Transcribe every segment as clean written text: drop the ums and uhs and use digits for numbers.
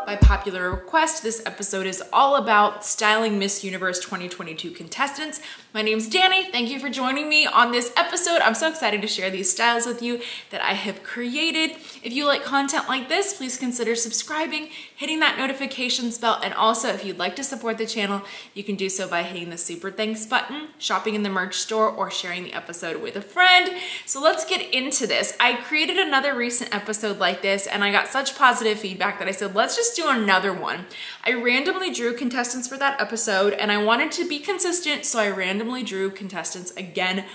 by popular request, this episode is all about styling Miss Universe 2022 contestants. My name's Dani. Thank you for joining me on this episode. I'm so excited to share these styles with you that I have created. If you like content like this, please consider subscribing, hitting that notifications bell, and also if you'd like to support the channel, you can do so by hitting the super thanks button, shopping in the merch store, or sharing the episode with a friend. So let's get into this. I created another recent episode like this and I got such positive feedback that I said, let's just do another one. I randomly drew contestants for that episode and I wanted to be consistent, so I randomly drew contestants again.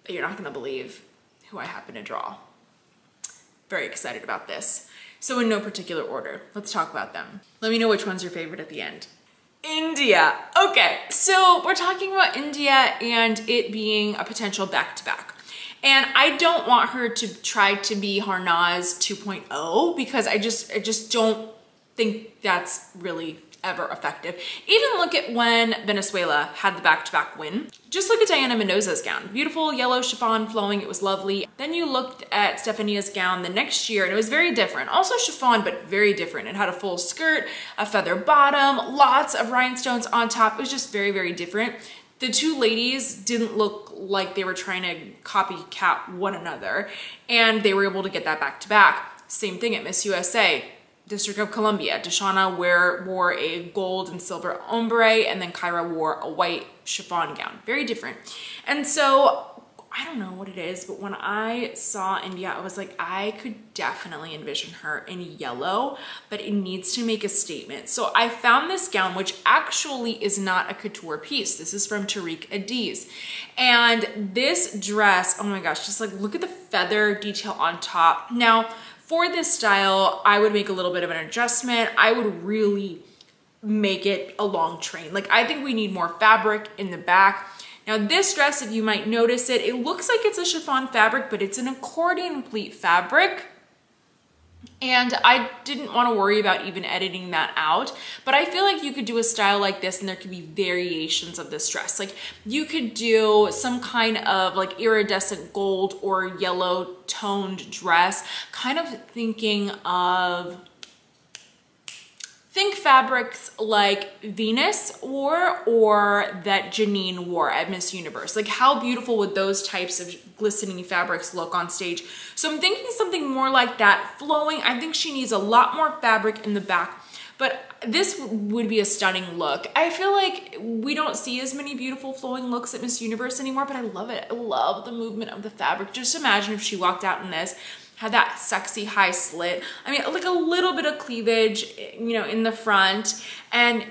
You're not gonna believe who I happen to draw. Very excited about this. So in no particular order, let's talk about them. Let me know which one's your favorite at the end. India. Okay, so we're talking about India and it being a potential back-to-back. And I don't want her to try to be Harnaz 2.0 because I just don't think that's really ever effective. Even look at when Venezuela had the back-to-back win. Just look at Diana Mendoza's gown. Beautiful yellow chiffon flowing, it was lovely. Then you looked at Stefania's gown the next year and it was very different. Also chiffon, but very different. It had a full skirt, a feather bottom, lots of rhinestones on top. It was just very, very different. The two ladies didn't look like they were trying to copycat one another and they were able to get that back-to-back. Same thing at Miss USA. District of Columbia. Deshauna wore a gold and silver ombre and then Kyra wore a white chiffon gown. Very different. And so I don't know what it is, but when I saw India, I was like, I could definitely envision her in yellow, but it needs to make a statement. So I found this gown, which actually is not a couture piece. This is from Tariq Adiz. And this dress, oh my gosh, just like look at the feather detail on top. Now, for this style, I would make a little bit of an adjustment. I would really make it a long train. Like I think we need more fabric in the back. Now this dress, if you might notice it, it looks like it's a chiffon fabric, but it's an accordion pleat fabric. And I didn't want to worry about even editing that out, but I feel like you could do a style like this and there could be variations of this dress. Like you could do some kind of like iridescent gold or yellow toned dress, kind of thinking of, think fabrics like Venus wore or that Janine wore at Miss Universe. Like how beautiful would those types of glistening fabrics look on stage? So I'm thinking something more like that, flowing. I think she needs a lot more fabric in the back, but this would be a stunning look. I feel like we don't see as many beautiful flowing looks at Miss Universe anymore, but I love it. I love the movement of the fabric. Just imagine if she walked out in this, had that sexy high slit. I mean, like a little bit of cleavage, you know, in the front and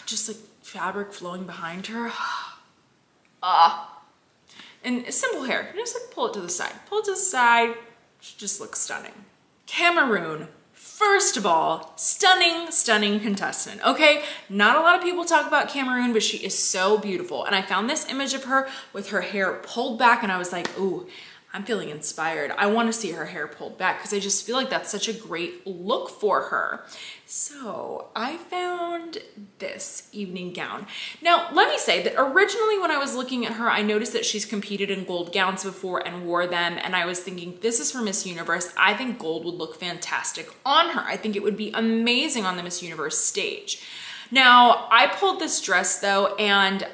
just like fabric flowing behind her. And simple hair, just like pull it to the side. Pull it to the side, she just looks stunning. Cameroon. First of all, stunning, stunning contestant, okay? Not a lot of people talk about Cameroon, but she is so beautiful. And I found this image of her with her hair pulled back and I was like, ooh, I'm feeling inspired. I want to see her hair pulled back because I just feel like that's such a great look for her. So I found this evening gown. Now, let me say that originally when I was looking at her, I noticed that she's competed in gold gowns before and wore them. And I was thinking, this is for Miss Universe. I think gold would look fantastic on her. I think it would be amazing on the Miss Universe stage. Now, I pulled this dress though, and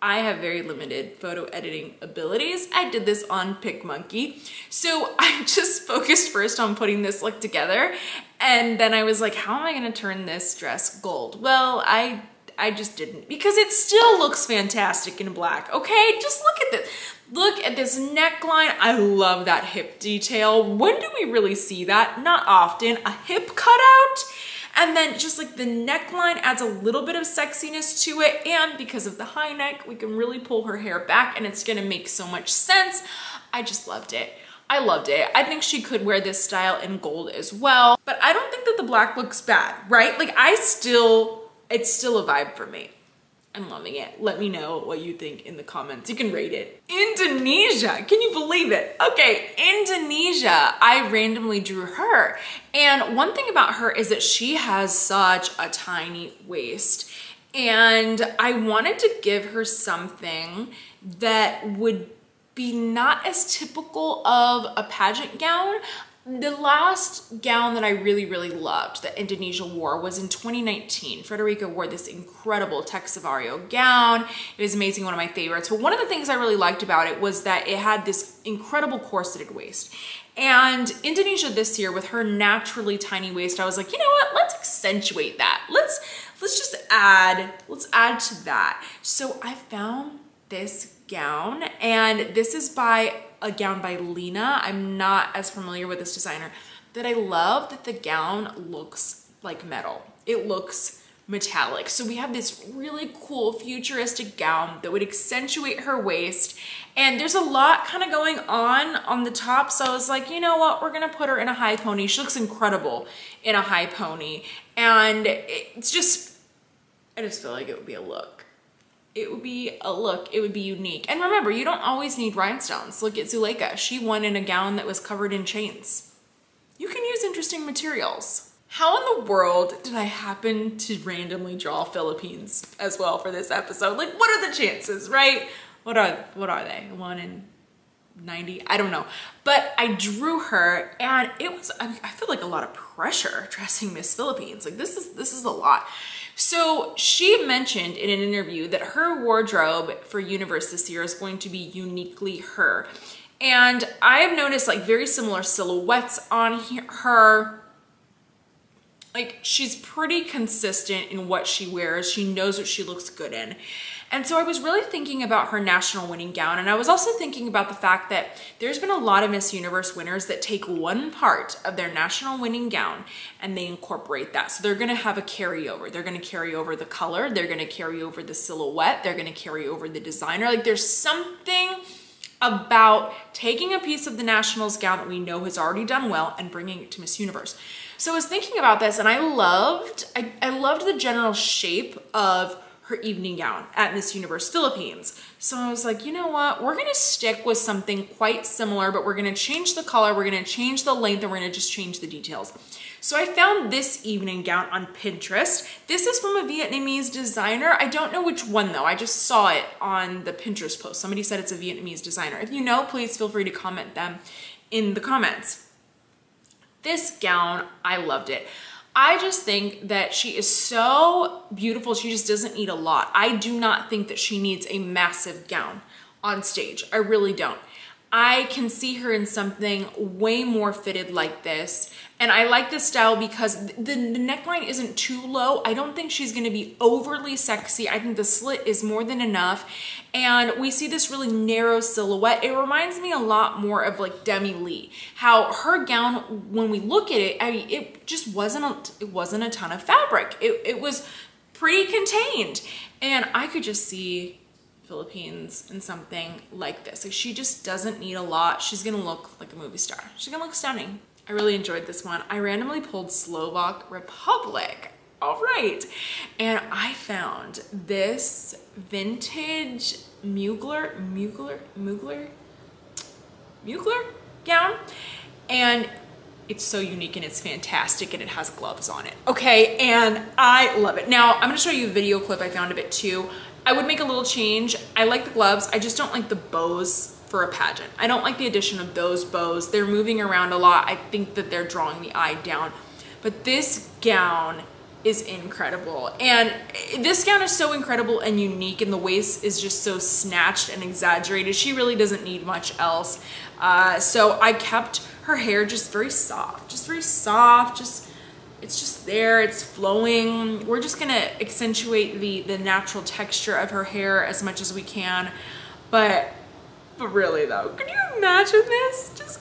I have very limited photo editing abilities. I did this on PicMonkey. So I just focused first on putting this look together. And then I was like, how am I gonna turn this dress gold? Well, I just didn't, because it still looks fantastic in black, okay? Just look at this. Look at this neckline. I love that hip detail. When do we really see that? Not often. A hip cutout. And then just like the neckline adds a little bit of sexiness to it. And because of the high neck, we can really pull her hair back and it's gonna make so much sense. I just loved it. I loved it. I think she could wear this style in gold as well, but I don't think that the black looks bad, right? Like it's still a vibe for me. I'm loving it. Let me know what you think in the comments. You can rate it. Indonesia, can you believe it? Okay, Indonesia, I randomly drew her. And one thing about her is that she has such a tiny waist. And I wanted to give her something that would be not as typical of a pageant gown. The last gown that I really loved that Indonesia wore was in 2019. Frederica wore this incredible Tex Savario gown. It was amazing, one of my favorites. But one of the things I really liked about it was that it had this incredible corseted waist. And Indonesia this year, with her naturally tiny waist, I was like, you know what? Let's accentuate that. Let's just add to that. So I found this gown, and this is a gown by Lena. I'm not as familiar with this designer, that I love that the gown looks like metal. It looks metallic. So we have this really cool futuristic gown that would accentuate her waist, and there's a lot kind of going on the top. So I was like, you know what, we're gonna put her in a high pony. She looks incredible in a high pony, and it's just, I just feel like it would be a look. It would be a look, it would be unique. And remember, you don't always need rhinestones. Look at Zuleika, she won in a gown that was covered in chains. You can use interesting materials. How in the world did I happen to randomly draw Philippines as well for this episode? Like, what are the chances, right? What are they? 1 in 90? I don't know. But I drew her, and it was, I feel like a lot of pressure dressing Miss Philippines. Like, this is a lot. So she mentioned in an interview that her wardrobe for Universe this year is going to be uniquely her. And I have noticed like very similar silhouettes on her. Like, she's pretty consistent in what she wears. She knows what she looks good in. And so I was really thinking about her national winning gown. And I was also thinking about the fact that there's been a lot of Miss Universe winners that take one part of their national winning gown and they incorporate that. So they're gonna have a carryover. They're gonna carry over the color. They're gonna carry over the silhouette. They're gonna carry over the designer. Like, there's something about taking a piece of the nationals gown that we know has already done well and bringing it to Miss Universe. So I was thinking about this, and I loved the general shape of her evening gown at Miss Universe Philippines. So I was like, you know what? We're gonna stick with something quite similar, but we're gonna change the color, we're gonna change the length, and we're gonna just change the details. So I found this evening gown on Pinterest. This is from a Vietnamese designer. I don't know which one though. I just saw it on the Pinterest post. Somebody said it's a Vietnamese designer. If you know, please feel free to comment them in the comments. This gown, I loved it. I just think that she is so beautiful. She just doesn't need a lot. I do not think that she needs a massive gown on stage. I really don't. I can see her in something way more fitted like this. And I like this style because the neckline isn't too low. I don't think she's gonna be overly sexy. I think the slit is more than enough. And we see this really narrow silhouette. It reminds me a lot more of like Demi Lee. How her gown, when we look at it, I mean, it just wasn't a ton of fabric. It was pretty contained. And I could just see Philippines in something like this. Like, she just doesn't need a lot. She's gonna look like a movie star. She's gonna look stunning. I really enjoyed this one. I randomly pulled Slovak Republic. All right. And I found this vintage Mugler gown. And it's so unique and it's fantastic and it has gloves on it. Okay, and I love it. Now, I'm gonna show you a video clip I found of it too. I would make a little change. I like the gloves. I just don't like the bows for a pageant. I don't like the addition of those bows. They're moving around a lot. I think that they're drawing the eye down. But this gown is incredible. And this gown is so incredible and unique, and the waist is just so snatched and exaggerated. She really doesn't need much else. So I kept her hair just very soft, it's just there, it's flowing. We're just gonna accentuate the natural texture of her hair as much as we can. But really though, could you imagine this? Just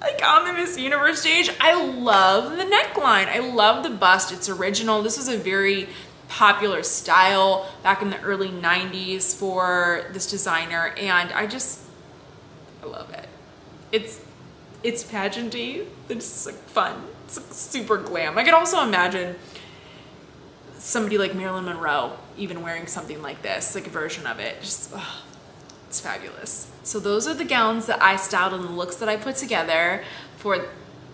like on the Miss Universe stage. I love the neckline. I love the bust. It's original. This was a very popular style back in the early 90s for this designer, and I love it. It's pageanty. It's like fun. It's like super glam. I could also imagine somebody like Marilyn Monroe even wearing something like this, like a version of it. Just, oh, it's fabulous. So those are the gowns that I styled and the looks that I put together for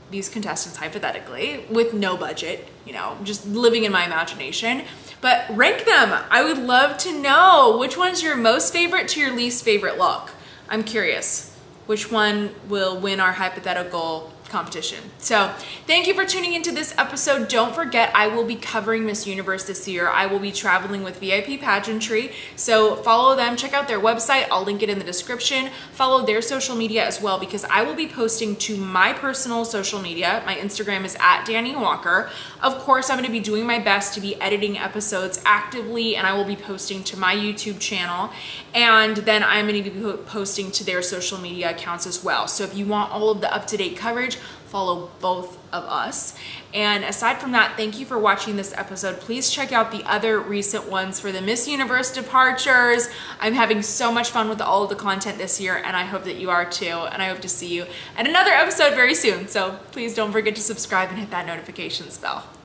these contestants, hypothetically, with no budget, you know, just living in my imagination. But rank them. I would love to know which one's your most favorite to your least favorite look. I'm curious. Which one will win our hypothetical competition. So thank you for tuning into this episode. Don't forget, I will be covering Miss Universe this year. I will be traveling with VIP Pageantry. So follow them, check out their website. I'll link it in the description. Follow their social media as well, because I will be posting to my personal social media. My Instagram is @Dani Walker. Of course, I'm going to be doing my best to be editing episodes actively, and I will be posting to my YouTube channel. And then I'm going to be posting to their social media accounts as well. So if you want all of the up-to-date coverage, follow both of us. And aside from that, thank you for watching this episode. Please check out the other recent ones for the Miss Universe departures. I'm having so much fun with all of the content this year, and I hope that you are too. And I hope to see you at another episode very soon. So please don't forget to subscribe and hit that notifications bell.